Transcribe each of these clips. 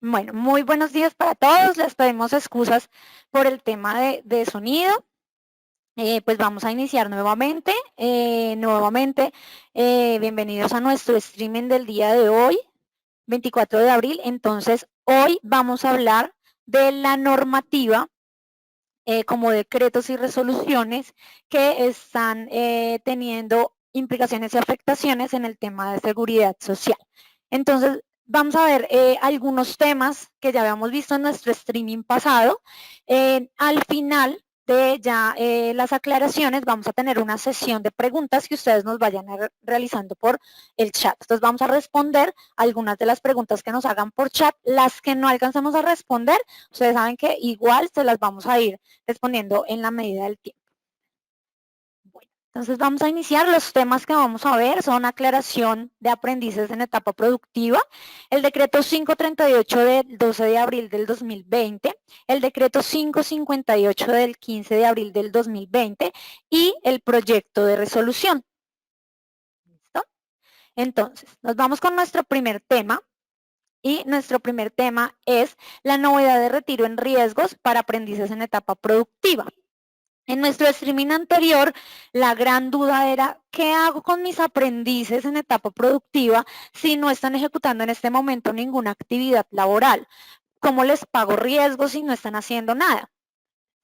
Bueno, muy buenos días para todos. Les pedimos excusas por el tema de sonido. Pues vamos a iniciar nuevamente. Bienvenidos a nuestro streaming del día de hoy, 24 de abril. Entonces, hoy vamos a hablar de la normativa como decretos y resoluciones que están teniendo implicaciones y afectaciones en el tema de seguridad social. Entonces, vamos a ver algunos temas que ya habíamos visto en nuestro streaming pasado. Al final de ya las aclaraciones, vamos a tener una sesión de preguntas que ustedes nos vayan realizando por el chat. Entonces, vamos a responder algunas de las preguntas que nos hagan por chat. Las que no alcanzamos a responder, ustedes saben que igual se las vamos a ir respondiendo en la medida del tiempo. Bueno, entonces vamos a iniciar. Los temas que vamos a ver son aclaración de aprendices en etapa productiva, el decreto 538 del 12 de abril del 2020, el decreto 558 del 15 de abril del 2020 y el proyecto de resolución. ¿Listo? Entonces, nos vamos con nuestro primer tema. Y nuestro primer tema es la novedad de retiro en riesgos para aprendices en etapa productiva. En nuestro streaming anterior, la gran duda era, ¿qué hago con mis aprendices en etapa productiva si no están ejecutando en este momento ninguna actividad laboral? ¿Cómo les pago riesgos si no están haciendo nada?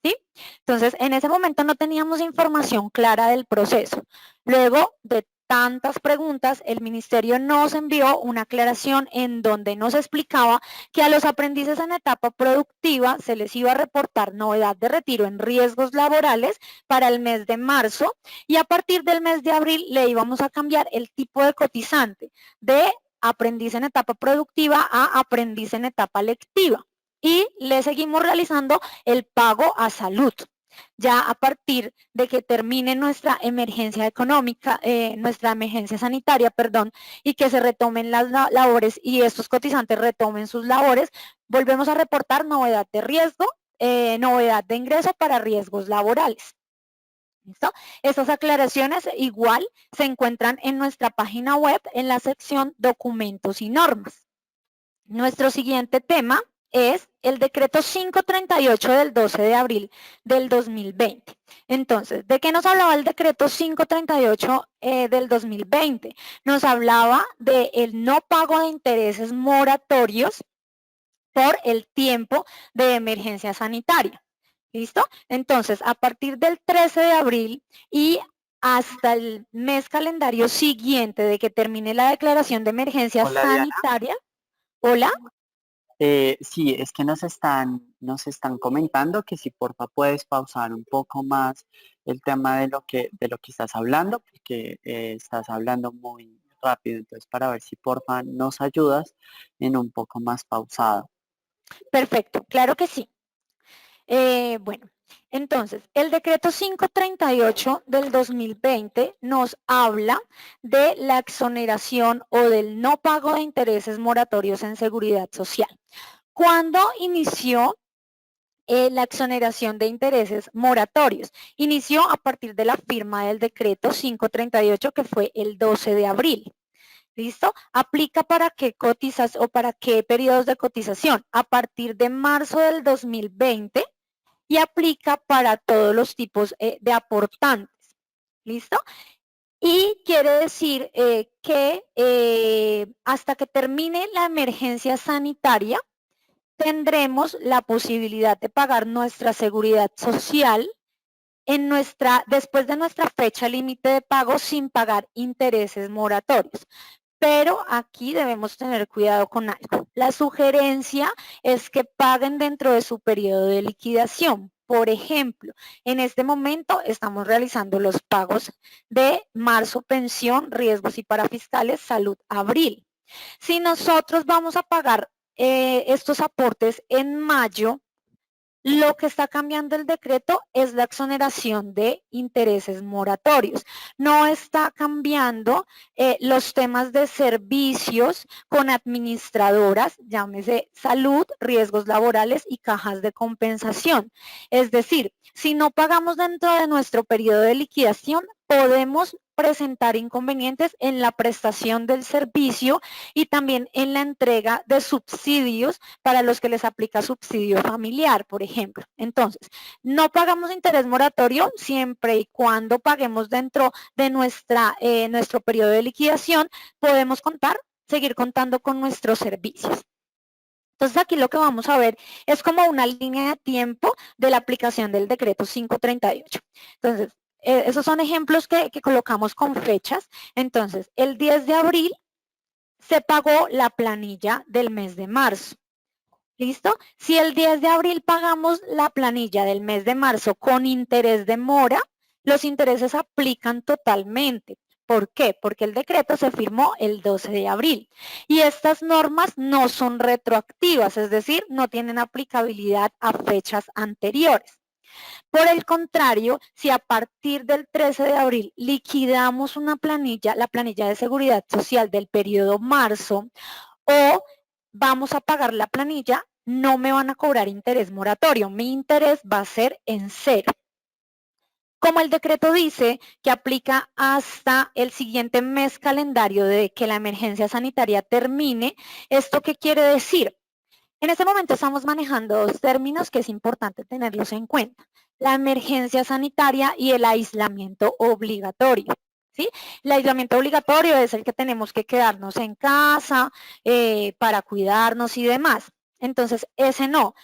¿Sí? Entonces, en ese momento no teníamos información clara del proceso. Luego de tantas preguntas, el ministerio nos envió una aclaración en donde nos explicaba que a los aprendices en etapa productiva se les iba a reportar novedad de retiro en riesgos laborales para el mes de marzo y a partir del mes de abril le íbamos a cambiar el tipo de cotizante de aprendiz en etapa productiva a aprendiz en etapa lectiva. Y le seguimos realizando el pago a salud. Ya a partir de que termine nuestra emergencia económica, nuestra emergencia sanitaria, perdón, y que se retomen las labores y estos cotizantes retomen sus labores, volvemos a reportar novedad de riesgo, novedad de ingreso para riesgos laborales. ¿Listo? Estas aclaraciones igual se encuentran en nuestra página web en la sección documentos y normas. Nuestro siguiente tema es el decreto 538 del 12 de abril del 2020. Entonces, ¿de qué nos hablaba el decreto 538 del 2020? Nos hablaba del no pago de intereses moratorios por el tiempo de emergencia sanitaria. ¿Listo? Entonces, a partir del 13 de abril y hasta el mes calendario siguiente de que termine la declaración de emergencia sanitaria. Hola. Sí, es que nos están comentando que si porfa puedes pausar un poco más el tema de lo que estás hablando, porque estás hablando muy rápido, entonces para ver si porfa nos ayudas en un poco más pausado. Perfecto, claro que sí. Bueno, entonces, el decreto 538 del 2020 nos habla de la exoneración o del no pago de intereses moratorios en seguridad social. ¿Cuándo inició la exoneración de intereses moratorios? Inició a partir de la firma del decreto 538, que fue el 12 de abril. ¿Listo? ¿Aplica para qué cotizas o para qué periodos de cotización? A partir de marzo del 2020 y aplica para todos los tipos de aportantes. ¿Listo? Y quiere decir que hasta que termine la emergencia sanitaria, tendremos la posibilidad de pagar nuestra seguridad social después de nuestra fecha límite de pago sin pagar intereses moratorios. Pero aquí debemos tener cuidado con algo. La sugerencia es que paguen dentro de su periodo de liquidación. Por ejemplo, en este momento estamos realizando los pagos de marzo, pensión, riesgos y parafiscales, salud, abril. Si nosotros vamos a pagar estos aportes en mayo, lo que está cambiando el decreto es la exoneración de intereses moratorios. No está cambiando los temas de servicios con administradoras, llámese salud, riesgos laborales y cajas de compensación. Es decir, si no pagamos dentro de nuestro periodo de liquidación, podemos presentar inconvenientes en la prestación del servicio y también en la entrega de subsidios para los que les aplica subsidio familiar, por ejemplo. Entonces, no pagamos interés moratorio siempre y cuando paguemos dentro de nuestro periodo de liquidación, podemos seguir contando con nuestros servicios. Entonces aquí lo que vamos a ver es como una línea de tiempo de la aplicación del decreto 538. Entonces, esos son ejemplos que colocamos con fechas. Entonces, el 10 de abril se pagó la planilla del mes de marzo. ¿Listo? Si el 10 de abril pagamos la planilla del mes de marzo con interés de mora, los intereses aplican totalmente. ¿Por qué? Porque el decreto se firmó el 12 de abril y estas normas no son retroactivas, es decir, no tienen aplicabilidad a fechas anteriores. Por el contrario, si a partir del 13 de abril liquidamos una planilla, la planilla de seguridad social del periodo marzo, o vamos a pagar la planilla, no me van a cobrar interés moratorio, mi interés va a ser en cero. Como el decreto dice que aplica hasta el siguiente mes calendario de que la emergencia sanitaria termine, ¿esto qué quiere decir? En este momento estamos manejando dos términos que es importante tenerlos en cuenta. La emergencia sanitaria y el aislamiento obligatorio. ¿Sí? El aislamiento obligatorio es el que tenemos que quedarnos en casa para cuidarnos y demás. Entonces, ese no.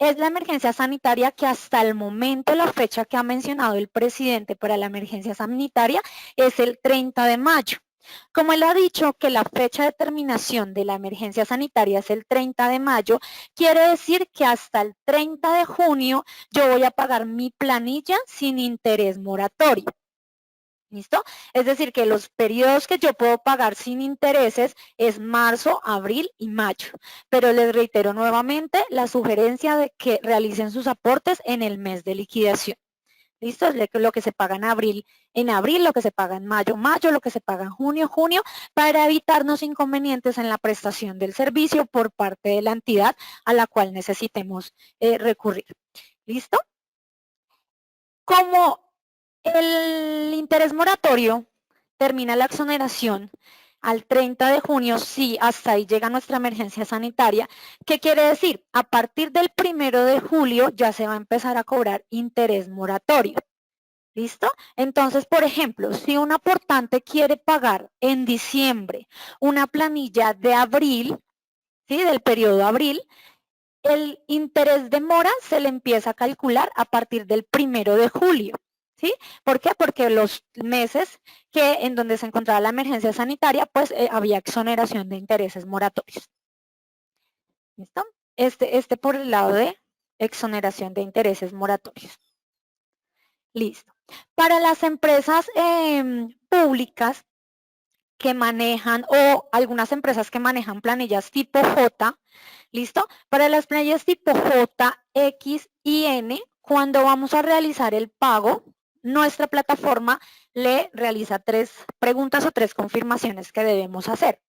Es la emergencia sanitaria que hasta el momento, la fecha que ha mencionado el presidente para la emergencia sanitaria es el 30 de mayo. Como él ha dicho que la fecha de terminación de la emergencia sanitaria es el 30 de mayo, quiere decir que hasta el 30 de junio yo voy a pagar mi planilla sin interés moratorio. ¿Listo? Es decir, que los periodos que yo puedo pagar sin intereses es marzo, abril y mayo. Pero les reitero nuevamente la sugerencia de que realicen sus aportes en el mes de liquidación. ¿Listo? Es lo que se paga en abril, lo que se paga en mayo, lo que se paga en junio, para evitarnos inconvenientes en la prestación del servicio por parte de la entidad a la cual necesitemos recurrir. ¿Listo? Como el interés moratorio termina la exoneración al 30 de junio, sí, hasta ahí llega nuestra emergencia sanitaria. ¿Qué quiere decir? A partir del 1 de julio ya se va a empezar a cobrar interés moratorio. ¿Listo? Entonces, por ejemplo, si un aportante quiere pagar en diciembre una planilla de abril, ¿sí? Del periodo abril, el interés de mora se le empieza a calcular a partir del 1 de julio. ¿Sí? ¿Por qué? Porque los meses en donde se encontraba la emergencia sanitaria, pues había exoneración de intereses moratorios. ¿Listo? Este por el lado de exoneración de intereses moratorios. Listo. Para las empresas públicas que manejan o algunas empresas que manejan planillas tipo J, ¿listo? Para las planillas tipo J, X y N, cuando vamos a realizar el pago, nuestra plataforma le realiza 3 preguntas o 3 confirmaciones que debemos hacer.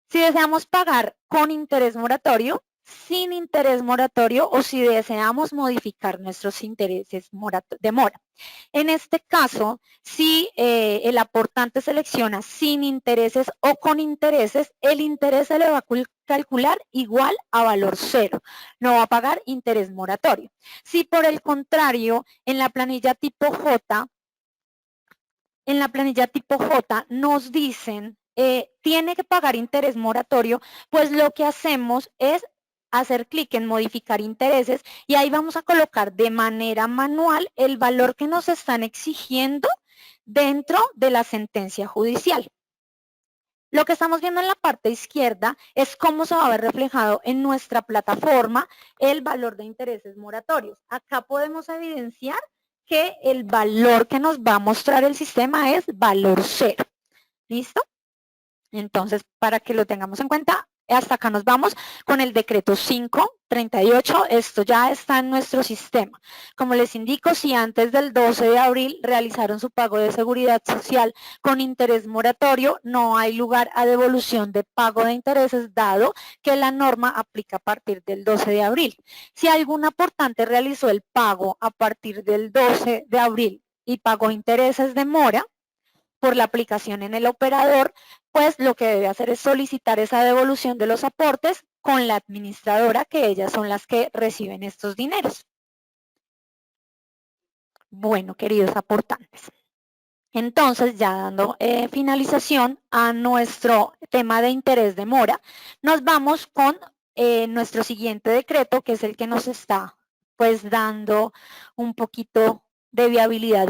Si deseamos pagar con interés moratorio, sin interés moratorio o si deseamos modificar nuestros intereses de mora. En este caso, si el aportante selecciona sin intereses o con intereses, el interés se le va a calcular igual a valor cero. No va a pagar interés moratorio. Si por el contrario, en la planilla tipo J, nos dicen tiene que pagar interés moratorio, pues lo que hacemos es hacer clic en modificar intereses y ahí vamos a colocar de manera manual el valor que nos están exigiendo dentro de la sentencia judicial. Lo que estamos viendo en la parte izquierda es cómo se va a ver reflejado en nuestra plataforma el valor de intereses moratorios. Acá podemos evidenciar que el valor que nos va a mostrar el sistema es valor cero. ¿Listo? Entonces, para que lo tengamos en cuenta, hasta acá nos vamos con el decreto 538. Esto ya está en nuestro sistema. Como les indico, si antes del 12 de abril realizaron su pago de seguridad social con interés moratorio, no hay lugar a devolución de pago de intereses, dado que la norma aplica a partir del 12 de abril. Si algún aportante realizó el pago a partir del 12 de abril y pagó intereses de mora, por la aplicación en el operador, pues lo que debe hacer es solicitar esa devolución de los aportes con la administradora, que ellas son las que reciben estos dineros. Bueno, queridos aportantes, entonces ya dando finalización a nuestro tema de interés de mora, nos vamos con nuestro siguiente decreto, que es el que nos está pues dando un poquito de viabilidad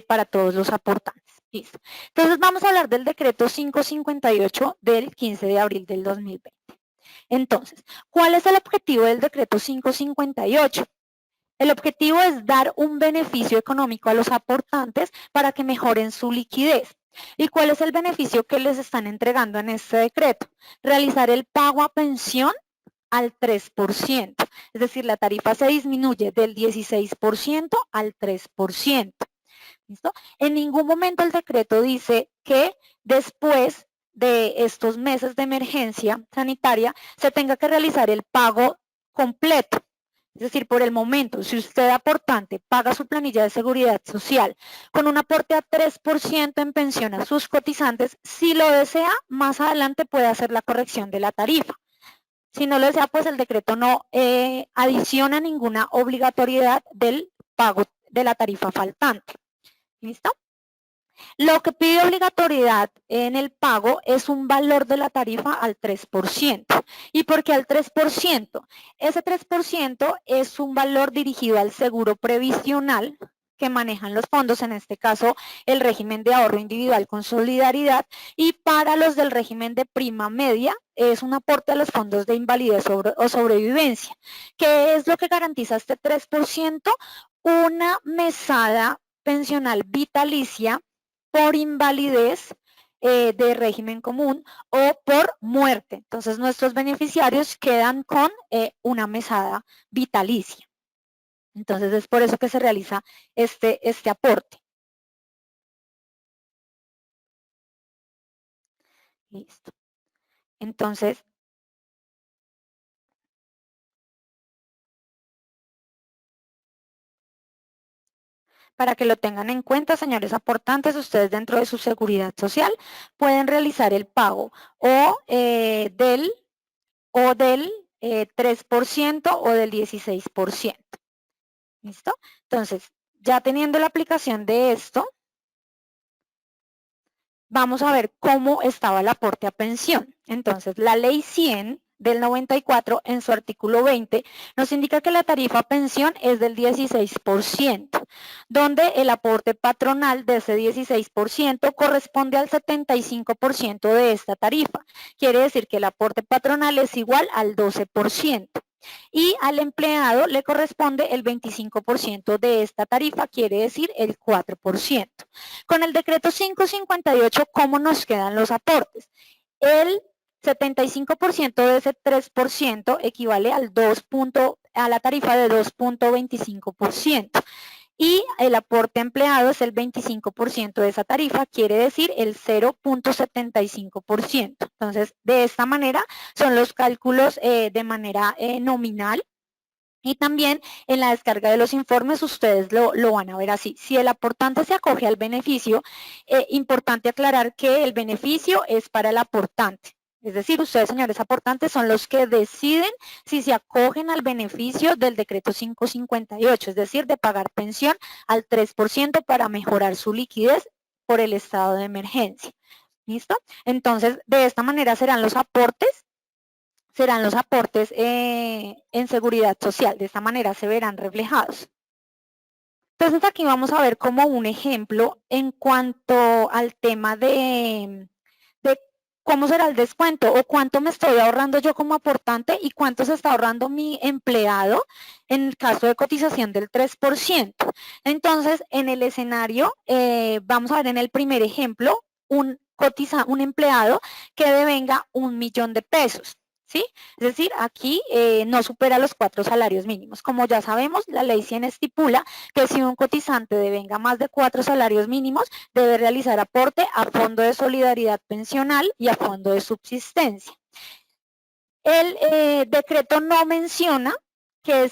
para todos los aportantes. Listo. Entonces vamos a hablar del decreto 558 del 15 de abril del 2020. Entonces, ¿cuál es el objetivo del decreto 558? El objetivo es dar un beneficio económico a los aportantes para que mejoren su liquidez. ¿Y cuál es el beneficio que les están entregando en este decreto? Realizar el pago a pensión al 3%. Es decir, la tarifa se disminuye del 16% al 3%. ¿Listo? En ningún momento el decreto dice que después de estos meses de emergencia sanitaria se tenga que realizar el pago completo. Es decir, por el momento, si usted aportante paga su planilla de seguridad social con un aporte a 3% en pensión a sus cotizantes, si lo desea, más adelante puede hacer la corrección de la tarifa. Si no lo desea, pues el decreto no adiciona ninguna obligatoriedad del pago de la tarifa faltante. ¿Listo? Lo que pide obligatoriedad en el pago es un valor de la tarifa al 3%. ¿Y por qué al 3%? Ese 3% es un valor dirigido al seguro previsional que manejan los fondos, en este caso el régimen de ahorro individual con solidaridad, y para los del régimen de prima media es un aporte a los fondos de invalidez o sobrevivencia. ¿Qué es lo que garantiza este 3%? Una mesada pensional vitalicia por invalidez de régimen común o por muerte. Entonces nuestros beneficiarios quedan con una mesada vitalicia. Entonces es por eso que se realiza este aporte. Listo. Entonces, para que lo tengan en cuenta, señores aportantes, ustedes dentro de su seguridad social pueden realizar el pago o del 3% o del 16%. ¿Listo? Entonces, ya teniendo la aplicación de esto, vamos a ver cómo estaba el aporte a pensión. Entonces, la ley 100 del 94 en su artículo 20 nos indica que la tarifa a pensión es del 16%, donde el aporte patronal de ese 16% corresponde al 75% de esta tarifa. Quiere decir que el aporte patronal es igual al 12%. Y al empleado le corresponde el 25% de esta tarifa, quiere decir el 4%. Con el decreto 558, ¿cómo nos quedan los aportes? El 75% de ese 3% equivale a la tarifa de 2.25%. Y el aporte empleado es el 25% de esa tarifa, quiere decir el 0.75%. Entonces, de esta manera son los cálculos de manera nominal. Y también en la descarga de los informes ustedes lo van a ver así. Si el aportante se acoge al beneficio, importante aclarar que el beneficio es para el aportante. Es decir, ustedes, señores aportantes, son los que deciden si se acogen al beneficio del decreto 558, es decir, de pagar pensión al 3% para mejorar su liquidez por el estado de emergencia. ¿Listo? Entonces, de esta manera serán los aportes en seguridad social. De esta manera se verán reflejados. Entonces aquí vamos a ver como un ejemplo en cuanto al tema de cómo será el descuento o cuánto me estoy ahorrando yo como aportante y cuánto se está ahorrando mi empleado en el caso de cotización del 3%. Entonces, en el escenario, vamos a ver en el primer ejemplo, un empleado que devenga 1.000.000 de pesos. ¿Sí? Es decir, aquí no supera los 4 salarios mínimos. Como ya sabemos, la ley 100 estipula que si un cotizante devenga más de 4 salarios mínimos, debe realizar aporte a Fondo de Solidaridad Pensional y a Fondo de Subsistencia. El decreto no menciona qué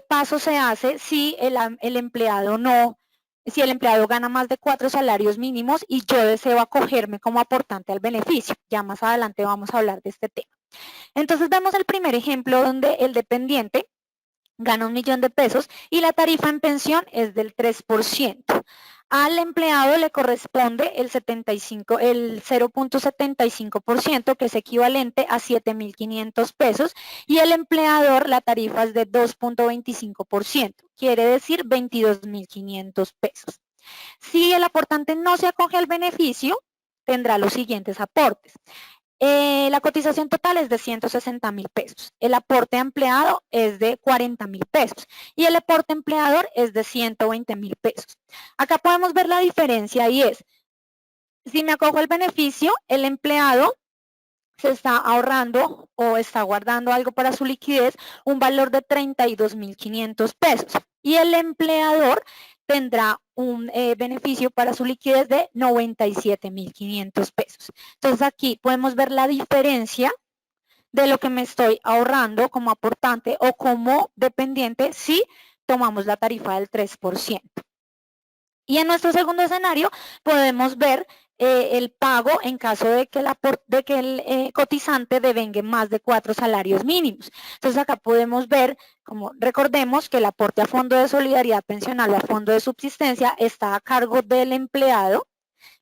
paso se hace si el empleado no si el empleado gana más de 4 salarios mínimos y yo deseo acogerme como aportante al beneficio. Ya más adelante vamos a hablar de este tema. Entonces vemos el primer ejemplo donde el dependiente gana 1.000.000 de pesos y la tarifa en pensión es del 3%. Al empleado le corresponde el 0.75%, que es equivalente a 7.500 pesos, y el empleador la tarifa es de 2.25%, quiere decir 22.500 pesos. Si el aportante no se acoge al beneficio, tendrá los siguientes aportes. La cotización total es de 160.000 pesos. El aporte empleado es de 40.000 pesos y el aporte empleador es de 120.000 pesos. Acá podemos ver la diferencia y es, si me acojo al beneficio, el empleado se está ahorrando o está guardando algo para su liquidez, un valor de 32.500 pesos. Y el empleador tendrá un beneficio para su liquidez de 97.500 pesos. Entonces aquí podemos ver la diferencia de lo que me estoy ahorrando como aportante o como dependiente si tomamos la tarifa del 3%. Y en nuestro segundo escenario podemos ver el pago en caso de que el cotizante devengue más de 4 salarios mínimos. Entonces acá podemos ver, como recordemos que el aporte a fondo de solidaridad pensional o a fondo de subsistencia está a cargo del empleado,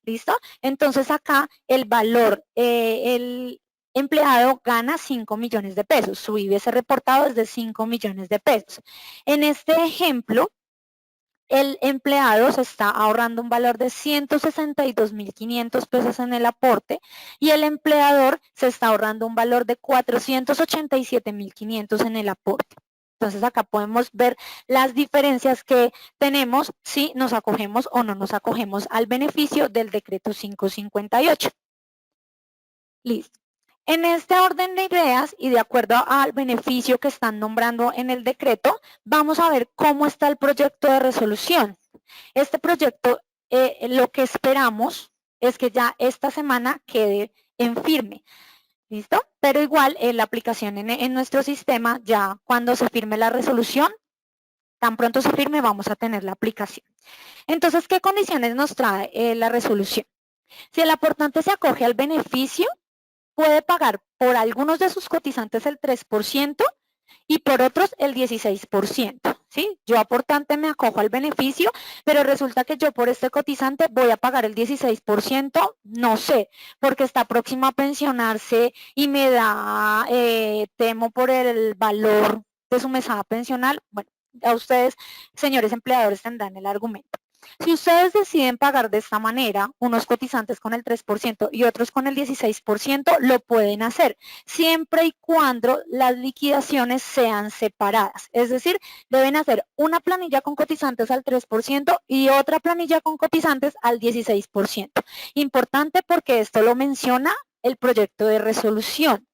¿listo? Entonces acá el valor, el empleado gana 5 millones de pesos, su IBS reportado es de 5 millones de pesos. En este ejemplo, el empleado se está ahorrando un valor de 162.500 pesos en el aporte y el empleador se está ahorrando un valor de 487.500 en el aporte. Entonces acá podemos ver las diferencias que tenemos si nos acogemos o no nos acogemos al beneficio del decreto 558. Listo. En este orden de ideas y de acuerdo al beneficio que están nombrando en el decreto, vamos a ver cómo está el proyecto de resolución. Este proyecto, lo que esperamos es que ya esta semana quede en firme. ¿Listo? Pero igual la aplicación en nuestro sistema, ya cuando se firme la resolución, tan pronto se firme, vamos a tener la aplicación. Entonces, ¿qué condiciones nos trae la resolución? Si el aportante se acoge al beneficio, puede pagar por algunos de sus cotizantes el 3% y por otros el 16%. ¿Sí? Yo aportante me acojo al beneficio, pero resulta que yo por este cotizante voy a pagar el 16%, no sé, porque está próximo a pensionarse y me da, temo por el valor de su mesada pensional. Bueno, a ustedes, señores empleadores, tendrán el argumento. Si ustedes deciden pagar de esta manera, unos cotizantes con el 3% y otros con el 16%, lo pueden hacer, siempre y cuando las liquidaciones sean separadas. Es decir, deben hacer una planilla con cotizantes al 3% y otra planilla con cotizantes al 16%. Importante porque esto lo menciona el proyecto de resolución.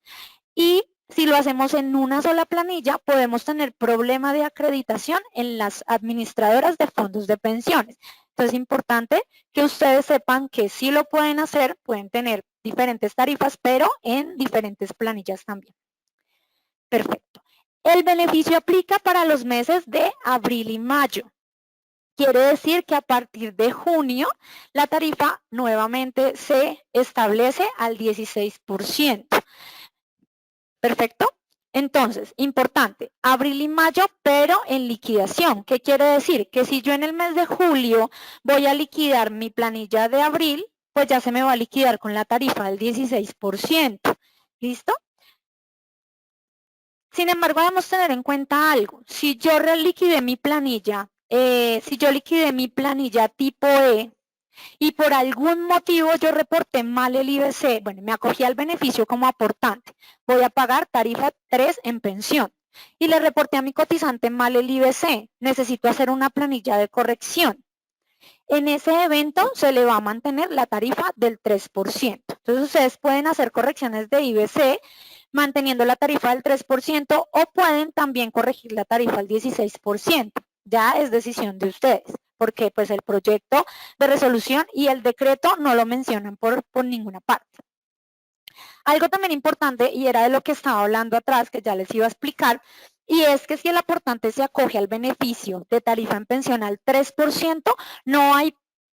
Y si lo hacemos en una sola planilla, podemos tener problema de acreditación en las administradoras de fondos de pensiones. Entonces es importante que ustedes sepan que sí lo pueden hacer, pueden tener diferentes tarifas, pero en diferentes planillas también. Perfecto. El beneficio aplica para los meses de abril y mayo. Quiere decir que a partir de junio, la tarifa nuevamente se establece al 16%. Perfecto. Entonces, importante, abril y mayo, pero en liquidación. ¿Qué quiere decir? Que si yo en el mes de julio voy a liquidar mi planilla de abril, pues ya se me va a liquidar con la tarifa del 16%. ¿Listo? Sin embargo, debemos tener en cuenta algo. Si yo liquidé mi planilla, tipo E, y por algún motivo yo reporté mal el IBC, bueno, me acogí al beneficio como aportante, voy a pagar tarifa 3 en pensión y le reporté a mi cotizante mal el IBC, necesito hacer una planilla de corrección. En ese evento se le va a mantener la tarifa del 3%. Entonces ustedes pueden hacer correcciones de IBC manteniendo la tarifa del 3% o pueden también corregir la tarifa al 16%. Ya es decisión de ustedes, porque pues el proyecto de resolución y el decreto no lo mencionan por ninguna parte. Algo también importante, y era de lo que estaba hablando atrás, que ya les iba a explicar, Y es que si el aportante se acoge al beneficio de tarifa en pensión al 3%, no hay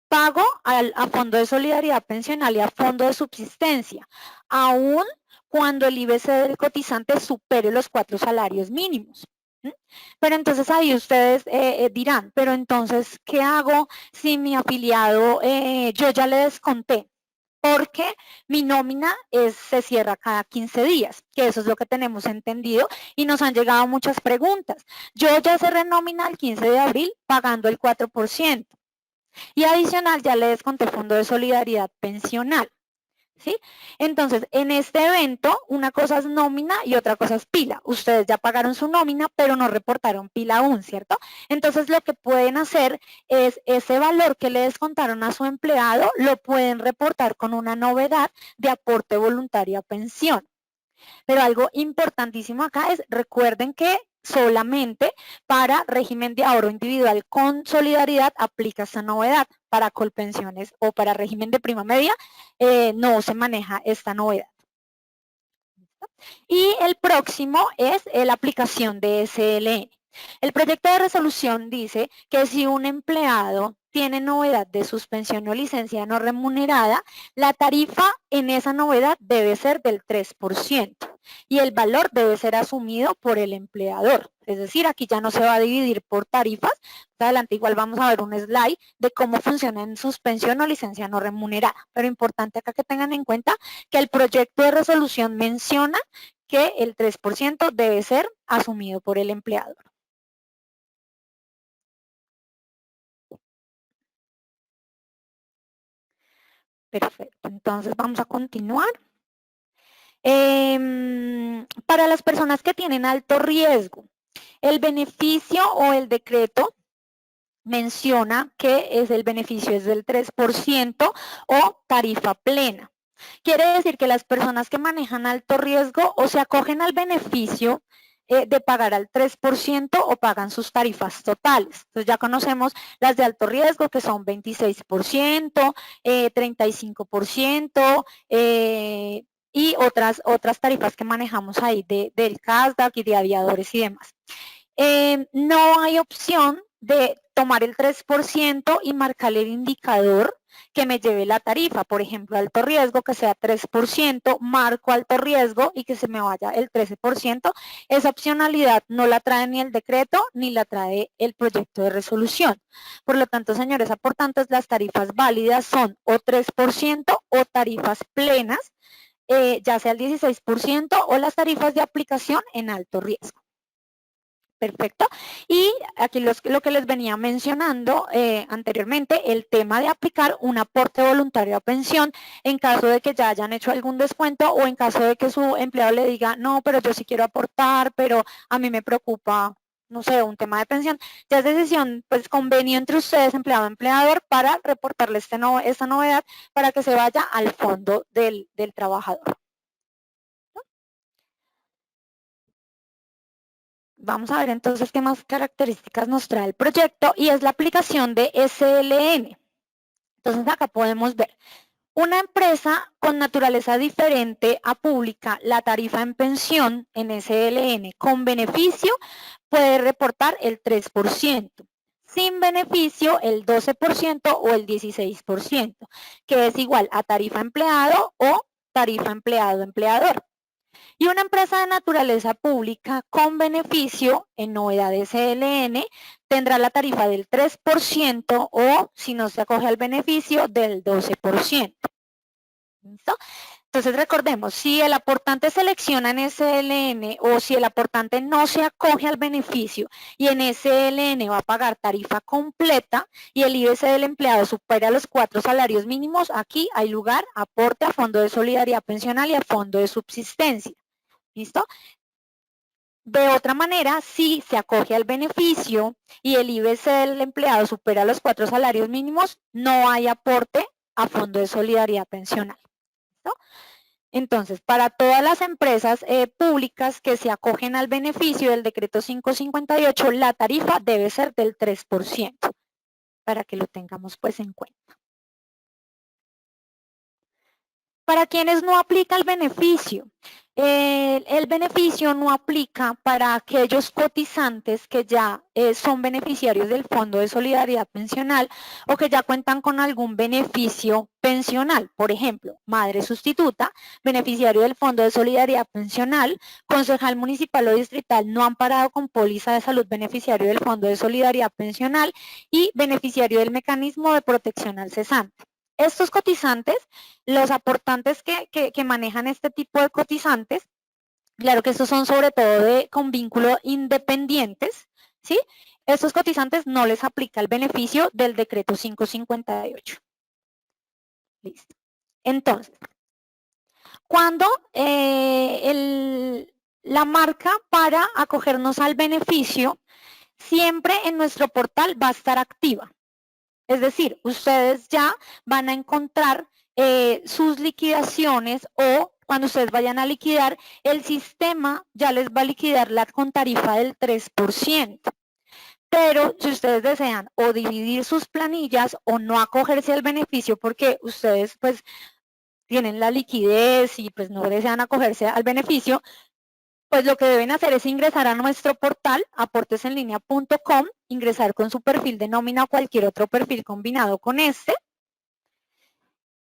pago a Fondo de Solidaridad Pensional y a Fondo de Subsistencia, aún cuando el IBC del cotizante supere los 4 salarios mínimos. Pero entonces ahí ustedes dirán, pero entonces, ¿qué hago si mi afiliado yo ya le desconté? Porque mi nómina se cierra cada 15 días, que eso es lo que tenemos entendido y nos han llegado muchas preguntas. Yo ya cerré nómina el 15 de abril pagando el 4% y adicional ya le desconté Fondo de Solidaridad Pensional. ¿Sí? Entonces, en este evento, una cosa es nómina y otra cosa es pila. Ustedes ya pagaron su nómina, pero no reportaron pila aún, ¿cierto? Entonces, lo que pueden hacer es ese valor que le descontaron a su empleado, lo pueden reportar con una novedad de aporte voluntario a pensión. Pero algo importantísimo acá es, recuerden que solamente para régimen de ahorro individual con solidaridad aplica esta novedad. Para Colpensiones o para régimen de prima media no se maneja esta novedad. Y el próximo es la aplicación de SLN. El proyecto de resolución dice que si un empleado tiene novedad de suspensión o licencia no remunerada, la tarifa en esa novedad debe ser del 3% y el valor debe ser asumido por el empleador. Es decir, aquí ya no se va a dividir por tarifas. Más adelante igual vamos a ver un slide de cómo funciona en suspensión o licencia no remunerada. Pero importante acá que tengan en cuenta que el proyecto de resolución menciona que el 3% debe ser asumido por el empleador. Perfecto, entonces vamos a continuar. Para las personas que tienen alto riesgo, el beneficio o el decreto menciona que el beneficio es del 3% o tarifa plena. Quiere decir que las personas que manejan alto riesgo o se acogen al beneficio de pagar al 3% o pagan sus tarifas totales. Entonces ya conocemos las de alto riesgo que son 26%, 35%, y otras tarifas que manejamos ahí del CASDAC y de aviadores y demás. No hay opción de tomar el 3% y marcar el indicador que me lleve la tarifa. Por ejemplo, alto riesgo, que sea 3%, marco alto riesgo y que se me vaya el 13%. Esa opcionalidad no la trae ni el decreto ni la trae el proyecto de resolución. Por lo tanto, señores aportantes, las tarifas válidas son o 3% o tarifas plenas, ya sea el 16% o las tarifas de aplicación en alto riesgo. Perfecto. Y aquí lo que les venía mencionando anteriormente, el tema de aplicar un aporte voluntario a pensión en caso de que ya hayan hecho algún descuento o en caso de que su empleado le diga, no, pero yo sí quiero aportar, pero a mí me preocupa, no sé, un tema de pensión. Ya es decisión, pues convenio entre ustedes, empleado y empleador, para reportarle esta novedad para que se vaya al fondo del trabajador. Vamos a ver entonces qué más características nos trae el proyecto y es la aplicación de SLN. Entonces acá podemos ver una empresa con naturaleza diferente a pública, la tarifa en pensión en SLN con beneficio puede reportar el 3%, sin beneficio el 12% o el 16%, que es igual a tarifa empleado o tarifa empleado-empleador. Y una empresa de naturaleza pública con beneficio en novedad SLN tendrá la tarifa del 3% o, si no se acoge al beneficio, del 12%. ¿Listo? Entonces recordemos, si el aportante selecciona en SLN o si el aportante no se acoge al beneficio y en SLN va a pagar tarifa completa y el IBC del empleado supera los 4 salarios mínimos, aquí hay lugar a aporte a Fondo de Solidaridad Pensional y a Fondo de Subsistencia. ¿Listo? De otra manera, si se acoge al beneficio y el IBC del empleado supera los 4 salarios mínimos, no hay aporte a Fondo de Solidaridad Pensional. ¿Listo? Entonces, para todas las empresas públicas que se acogen al beneficio del decreto 558, la tarifa debe ser del 3%, para que lo tengamos pues en cuenta. Para quienes no aplica el beneficio, el beneficio no aplica para aquellos cotizantes que ya son beneficiarios del Fondo de Solidaridad Pensional o que ya cuentan con algún beneficio pensional. Por ejemplo, madre sustituta, beneficiario del Fondo de Solidaridad Pensional, concejal municipal o distrital no amparado con póliza de salud, beneficiario del Fondo de Solidaridad Pensional y beneficiario del mecanismo de protección al cesante. Estos cotizantes, los aportantes que manejan este tipo de cotizantes, claro que estos son sobre todo con vínculo independientes, ¿sí? Estos cotizantes no les aplica el beneficio del decreto 558. Listo. Entonces, cuando la marca para acogernos al beneficio, siempre en nuestro portal va a estar activa. Es decir, ustedes ya van a encontrar sus liquidaciones o cuando ustedes vayan a liquidar, el sistema ya les va a liquidar con tarifa del 3%. Pero si ustedes desean o dividir sus planillas o no acogerse al beneficio porque ustedes pues tienen la liquidez y pues no desean acogerse al beneficio, pues lo que deben hacer es ingresar a nuestro portal aportesenlinea.com, ingresar con su perfil de nómina o cualquier otro perfil combinado con este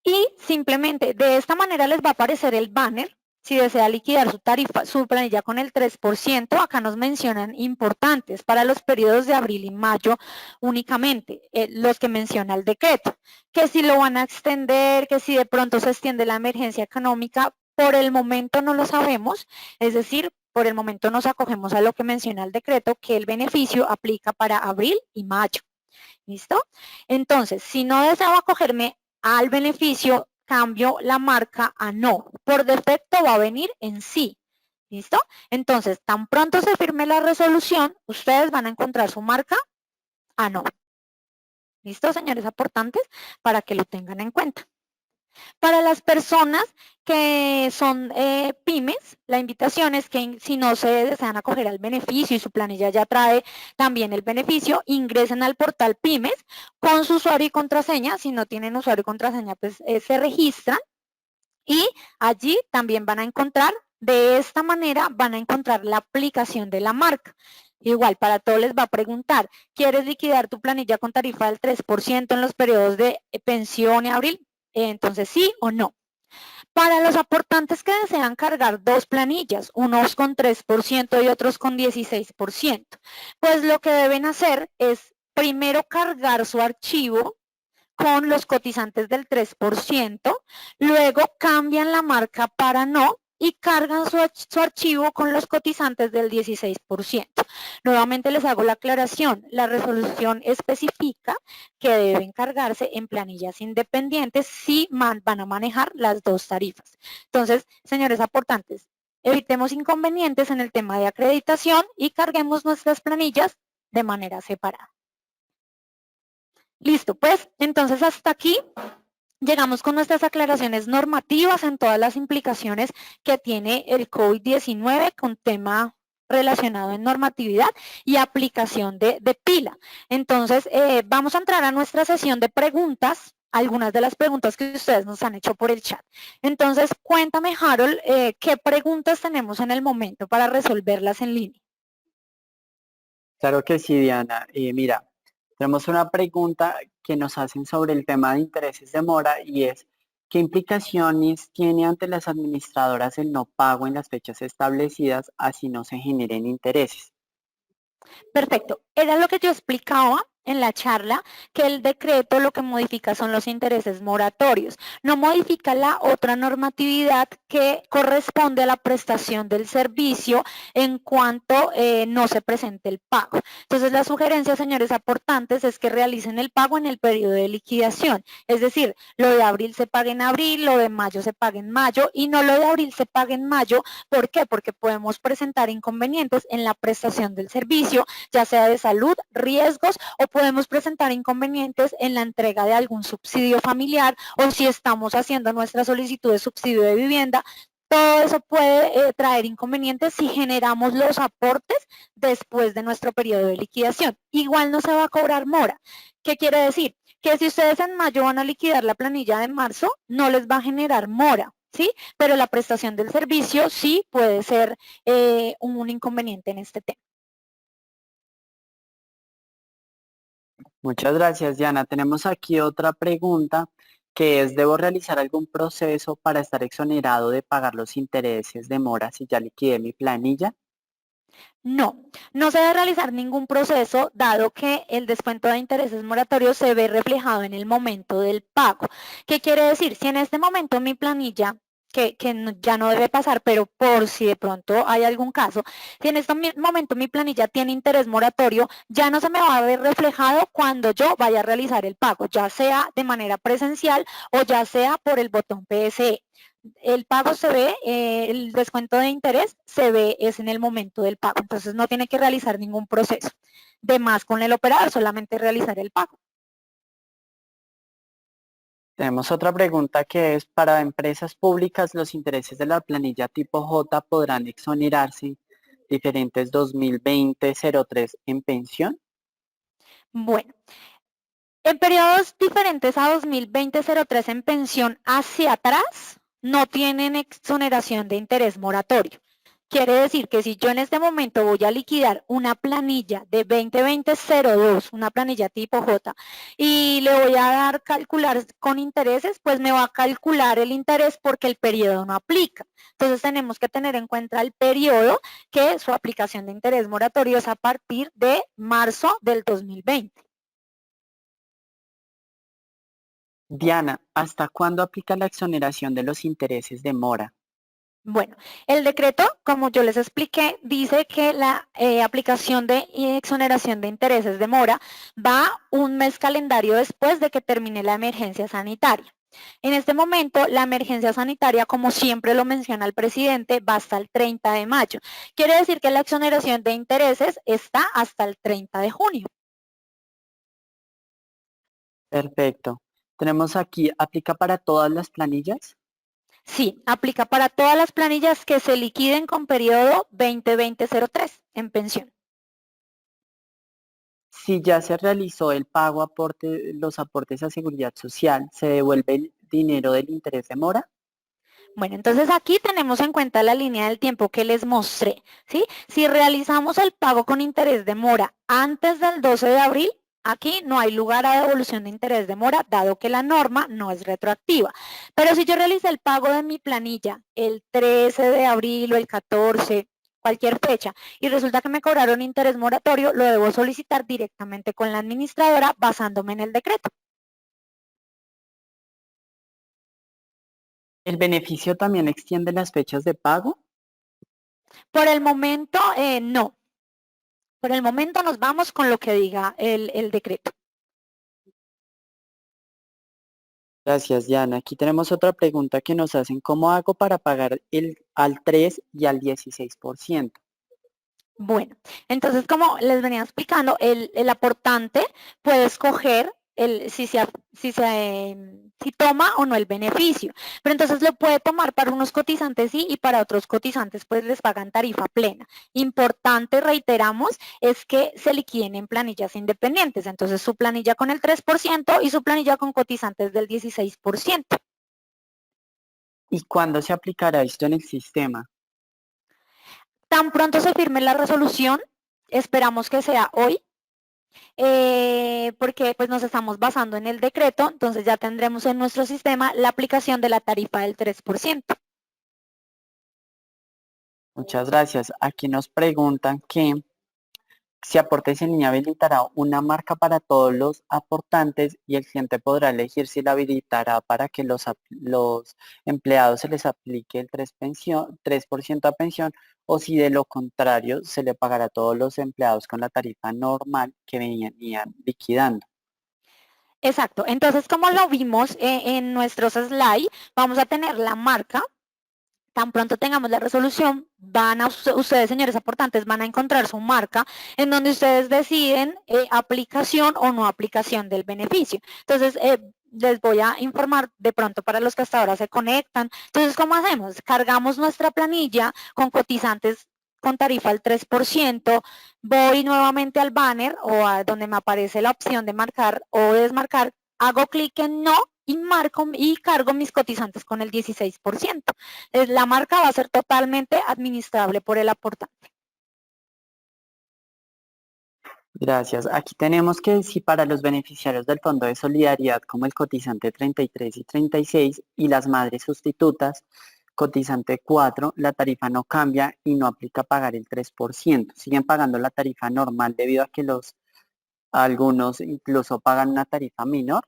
y simplemente de esta manera les va a aparecer el banner. Si desea liquidar su tarifa, su planilla con el 3%, acá nos mencionan importantes para los periodos de abril y mayo únicamente, los que menciona el decreto, que si lo van a extender, que si de pronto se extiende la emergencia económica, por el momento no lo sabemos, es decir, por el momento nos acogemos a lo que menciona el decreto, que el beneficio aplica para abril y mayo. ¿Listo? Entonces, si no deseo acogerme al beneficio, cambio la marca a no. Por defecto va a venir en sí. ¿Listo? Entonces, tan pronto se firme la resolución, ustedes van a encontrar su marca a no. ¿Listo, señores aportantes? Para que lo tengan en cuenta. Para las personas que son pymes, la invitación es que si no se desean acoger al beneficio y su planilla ya trae también el beneficio, ingresen al portal pymes con su usuario y contraseña. Si no tienen usuario y contraseña, pues se registran y allí también van a encontrar, de esta manera van a encontrar la aplicación de la marca. Igual, para todos les va a preguntar, ¿quieres liquidar tu planilla con tarifa del 3% en los periodos de pensión y abril? Entonces, sí o no. Para los aportantes que desean cargar dos planillas, unos con 3% y otros con 16%, pues lo que deben hacer es primero cargar su archivo con los cotizantes del 3%, luego cambian la marca para no y cargan su archivo con los cotizantes del 16%. Nuevamente les hago la aclaración, la resolución especifica que deben cargarse en planillas independientes si van a manejar las dos tarifas. Entonces, señores aportantes, evitemos inconvenientes en el tema de acreditación y carguemos nuestras planillas de manera separada. Listo, pues entonces hasta aquí llegamos con nuestras aclaraciones normativas en todas las implicaciones que tiene el COVID-19 con tema relacionado en normatividad y aplicación de pila. Entonces, vamos a entrar a nuestra sesión de preguntas, algunas de las preguntas que ustedes nos han hecho por el chat. Entonces, cuéntame, Harold, ¿qué preguntas tenemos en el momento para resolverlas en línea? Claro que sí, Diana. Mira, tenemos una pregunta que nos hacen sobre el tema de intereses de mora y es, ¿qué implicaciones tiene ante las administradoras el no pago en las fechas establecidas, así no se generen intereses? Perfecto. Era lo que yo explicaba en la charla, que el decreto lo que modifica son los intereses moratorios. No modifica la otra normatividad que corresponde a la prestación del servicio en cuanto no se presente el pago. Entonces, la sugerencia, señores aportantes, es que realicen el pago en el periodo de liquidación. Es decir, lo de abril se paga en abril, lo de mayo se paga en mayo y no lo de abril se paga en mayo. ¿Por qué? Porque podemos presentar inconvenientes en la prestación del servicio, ya sea de salud, riesgos, o podemos presentar inconvenientes en la entrega de algún subsidio familiar o si estamos haciendo nuestra solicitud de subsidio de vivienda. Todo eso puede traer inconvenientes si generamos los aportes después de nuestro periodo de liquidación. Igual no se va a cobrar mora. ¿Qué quiere decir? Que si ustedes en mayo van a liquidar la planilla de marzo, no les va a generar mora. ¿sí? Pero la prestación del servicio sí puede ser un inconveniente en este tema. Muchas gracias, Diana. Tenemos aquí otra pregunta que es, ¿debo realizar algún proceso para estar exonerado de pagar los intereses de mora si ya liquidé mi planilla? No, no se debe realizar ningún proceso dado que el descuento de intereses moratorios se ve reflejado en el momento del pago. ¿Qué quiere decir? Si en este momento mi planilla, ya no debe pasar, pero por si de pronto hay algún caso, si en este momento mi planilla tiene interés moratorio, ya no se me va a ver reflejado cuando yo vaya a realizar el pago, ya sea de manera presencial o ya sea por el botón PSE. El pago se ve, el descuento de interés se ve es en el momento del pago, entonces no tiene que realizar ningún proceso. De más con el operador, solamente realizar el pago. Tenemos otra pregunta que es, para empresas públicas, ¿los intereses de la planilla tipo J podrán exonerarse diferentes 2020-03 en pensión? Bueno, en periodos diferentes a 2020-03 en pensión hacia atrás, no tienen exoneración de interés moratorio. Quiere decir que si yo en este momento voy a liquidar una planilla de 2020-02, una planilla tipo J, y le voy a dar calcular con intereses, pues me va a calcular el interés porque el periodo no aplica. Entonces tenemos que tener en cuenta el periodo, que su aplicación de interés moratorio es a partir de marzo del 2020. Diana, ¿hasta cuándo aplica la exoneración de los intereses de mora? Bueno, el decreto, como yo les expliqué, dice que la aplicación de exoneración de intereses de mora va un mes calendario después de que termine la emergencia sanitaria. En este momento, la emergencia sanitaria, como siempre lo menciona el presidente, va hasta el 30 de mayo. Quiere decir que la exoneración de intereses está hasta el 30 de junio. Perfecto. Tenemos aquí, ¿aplica para todas las planillas? Sí, aplica para todas las planillas que se liquiden con periodo 2020-03 en pensión. Si ya se realizó el pago los aportes a seguridad social, ¿se devuelve el dinero del interés de mora? Bueno, entonces aquí tenemos en cuenta la línea del tiempo que les mostré, ¿sí? Si realizamos el pago con interés de mora antes del 12 de abril, aquí no hay lugar a devolución de interés de mora, dado que la norma no es retroactiva. Pero si yo realicé el pago de mi planilla el 13 de abril o el 14, cualquier fecha, y resulta que me cobraron interés moratorio, lo debo solicitar directamente con la administradora basándome en el decreto. ¿El beneficio también extiende las fechas de pago? Por el momento, no. Por el momento nos vamos con lo que diga el decreto. Gracias, Diana. Aquí tenemos otra pregunta que nos hacen. ¿Cómo hago para pagar al 3 y al 16%? Bueno, entonces como les venía explicando, el aportante puede escoger si toma o no el beneficio, pero entonces lo puede tomar para unos cotizantes sí y para otros cotizantes pues les pagan tarifa plena. Importante, reiteramos, es que se liquiden en planillas independientes, entonces su planilla con el 3% y su planilla con cotizantes del 16%. ¿Y cuándo se aplicará esto en el sistema? Tan pronto se firme la resolución, esperamos que sea hoy, porque pues nos estamos basando en el decreto, entonces ya tendremos en nuestro sistema la aplicación de la tarifa del 3%. Muchas gracias. Aquí nos preguntan que si Aportes en línea habilitará una marca para todos los aportantes y el cliente podrá elegir si la habilitará para que los empleados se les aplique el 3% a pensión o si de lo contrario se le pagará a todos los empleados con la tarifa normal que venían liquidando. Exacto, entonces como lo vimos en nuestros slides, vamos a tener la marca. Tan pronto tengamos la resolución, ustedes, señores aportantes, van a encontrar su marca en donde ustedes deciden aplicación o no aplicación del beneficio. Entonces, les voy a informar de pronto para los que hasta ahora se conectan. Entonces, ¿cómo hacemos? Cargamos nuestra planilla con cotizantes con tarifa al 3%, voy nuevamente al banner o a donde me aparece la opción de marcar o desmarcar, hago clic en no y marco y cargo mis cotizantes con el 16%. Entonces, la marca va a ser totalmente administrable por el aportante. Gracias. Aquí tenemos que si para los beneficiarios del Fondo de Solidaridad como el cotizante 33 y 36 y las madres sustitutas, cotizante 4, la tarifa no cambia y no aplica pagar el 3%. Siguen pagando la tarifa normal debido a que algunos incluso pagan una tarifa menor.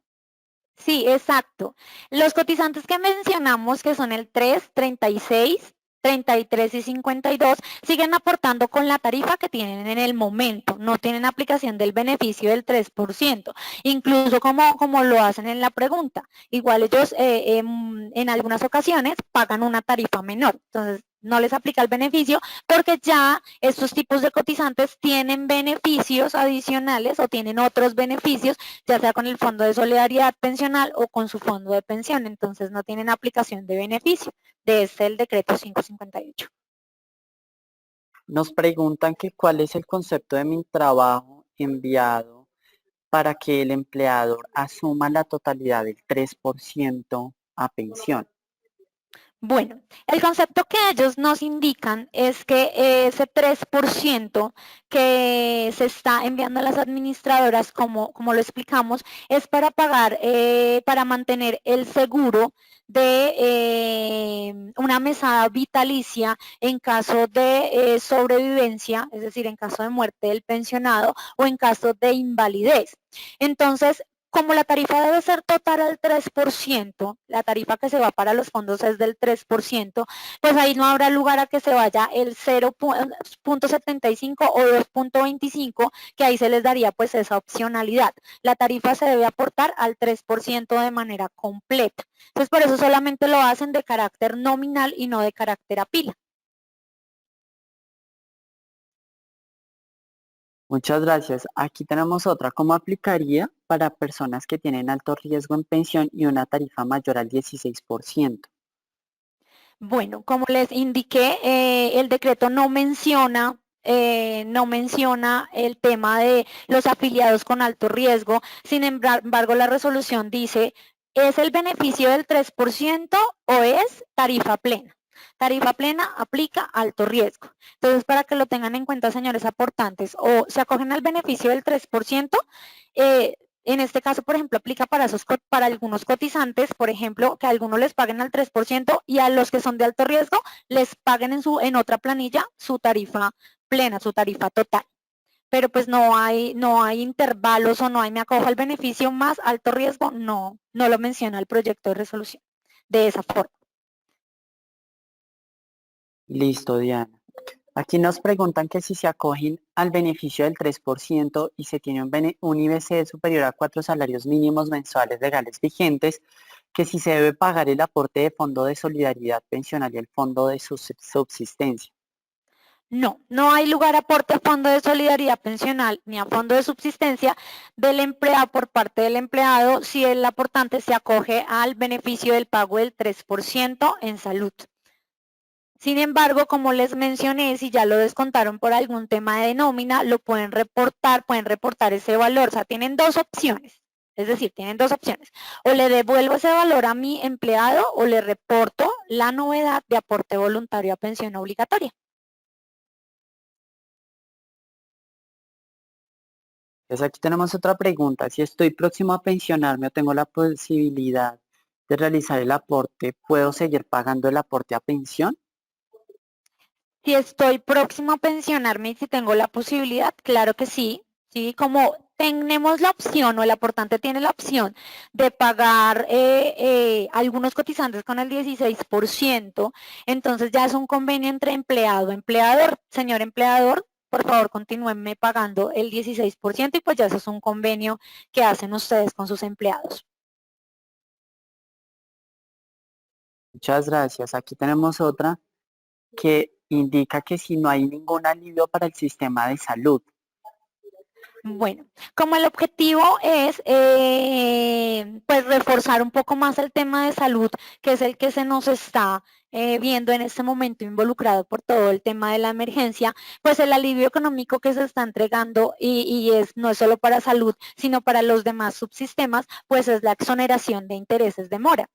Sí, exacto. Los cotizantes que mencionamos, que son el 3, 36, 33 y 52, siguen aportando con la tarifa que tienen en el momento, no tienen aplicación del beneficio del 3%, incluso como lo hacen en la pregunta. Igual ellos en algunas ocasiones pagan una tarifa menor, entonces no les aplica el beneficio porque ya estos tipos de cotizantes tienen beneficios adicionales o tienen otros beneficios, ya sea con el Fondo de Solidaridad Pensional o con su fondo de pensión, entonces no tienen aplicación de beneficio. De este el decreto 558. Nos preguntan que cuál es el concepto de mi trabajo enviado para que el empleador asuma la totalidad del 3% a pensión. Bueno, el concepto que ellos nos indican es que ese 3% que se está enviando a las administradoras, como lo explicamos, es para pagar, para mantener el seguro de una mesada vitalicia en caso de sobrevivencia, es decir, en caso de muerte del pensionado o en caso de invalidez. Entonces, como la tarifa debe ser total al 3%, la tarifa que se va para los fondos es del 3%, pues ahí no habrá lugar a que se vaya el 0.75 o 2.25, que ahí se les daría pues esa opcionalidad. La tarifa se debe aportar al 3% de manera completa. Entonces por eso solamente lo hacen de carácter nominal y no de carácter a pila. Muchas gracias. Aquí tenemos otra. ¿Cómo aplicaría para personas que tienen alto riesgo en pensión y una tarifa mayor al 16%? Bueno, como les indiqué, el decreto no menciona el tema de los afiliados con alto riesgo. Sin embargo, la resolución dice, ¿es el beneficio del 3% o es tarifa plena? Tarifa plena aplica alto riesgo. Entonces, para que lo tengan en cuenta, señores aportantes, o se acogen al beneficio del 3%, en este caso, por ejemplo, aplica para algunos cotizantes, por ejemplo, que a algunos les paguen al 3% y a los que son de alto riesgo les paguen en otra planilla su tarifa plena, su tarifa total. Pero pues no hay intervalos o no hay me acojo al beneficio más alto riesgo, no lo menciona el proyecto de resolución de esa forma. Listo, Diana. Aquí nos preguntan que si se acogen al beneficio del 3% y se tiene un IBC superior a 4 salarios mínimos mensuales legales vigentes, que si se debe pagar el aporte de Fondo de Solidaridad Pensional y el Fondo de Subsistencia. No hay lugar a aporte a fondo de solidaridad pensional ni a fondo de subsistencia del empleado por parte del empleado si el aportante se acoge al beneficio del pago del 3% en salud. Sin embargo, como les mencioné, si ya lo descontaron por algún tema de nómina, lo pueden reportar ese valor. O sea, tienen dos opciones. Es decir, tienen dos opciones. O le devuelvo ese valor a mi empleado o le reporto la novedad de aporte voluntario a pensión obligatoria. Entonces aquí tenemos otra pregunta. Si estoy próximo a pensionarme o tengo la posibilidad de realizar el aporte, ¿puedo seguir pagando el aporte a pensión? Si estoy próximo a pensionarme y si tengo la posibilidad, claro que sí. Sí, como tenemos la opción o el aportante tiene la opción de pagar algunos cotizantes con el 16%, entonces ya es un convenio entre empleado-empleador. Señor empleador, por favor, continúenme pagando el 16% y pues ya eso es un convenio que hacen ustedes con sus empleados. Muchas gracias. Aquí tenemos otra que indica que si no hay ningún alivio para el sistema de salud. Bueno, como el objetivo es pues reforzar un poco más el tema de salud, que es el que se nos está viendo en este momento involucrado por todo el tema de la emergencia, pues el alivio económico que se está entregando no es solo para salud, sino para los demás subsistemas, pues es la exoneración de intereses de mora.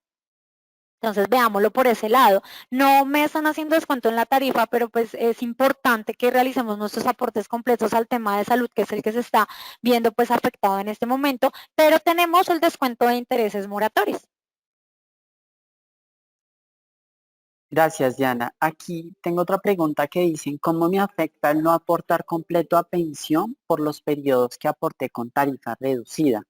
Entonces veámoslo por ese lado. No me están haciendo descuento en la tarifa, pero pues es importante que realicemos nuestros aportes completos al tema de salud, que es el que se está viendo pues afectado en este momento, pero tenemos el descuento de intereses moratorios. Gracias, Diana. Aquí tengo otra pregunta que dicen, ¿cómo me afecta el no aportar completo a pensión por los periodos que aporté con tarifa reducida?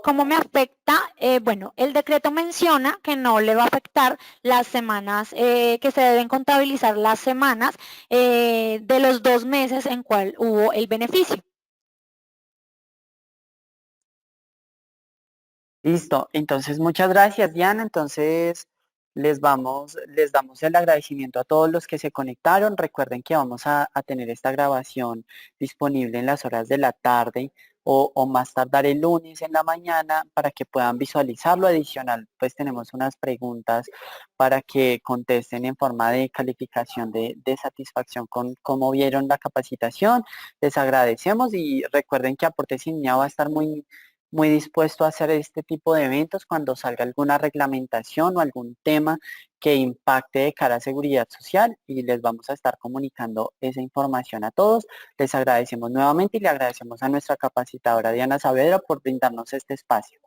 ¿Cómo me afecta? Bueno, el decreto menciona que no le va a afectar las semanas, que se deben contabilizar las semanas de los 2 meses en cual hubo el beneficio. Listo, entonces muchas gracias, Diana. Entonces les damos el agradecimiento a todos los que se conectaron. Recuerden que vamos a tener esta grabación disponible en las horas de la tarde o más tardar el lunes en la mañana para que puedan visualizarlo. Adicional, pues tenemos unas preguntas para que contesten en forma de calificación de satisfacción con cómo vieron la capacitación. Les agradecemos y recuerden que Aporte Sin Miedo va a estar muy dispuesto a hacer este tipo de eventos cuando salga alguna reglamentación o algún tema que impacte de cara a seguridad social y les vamos a estar comunicando esa información a todos. Les agradecemos nuevamente y le agradecemos a nuestra capacitadora Diana Saavedra por brindarnos este espacio.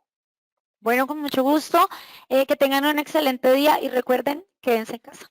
Bueno, con mucho gusto, que tengan un excelente día y recuerden, quédense en casa.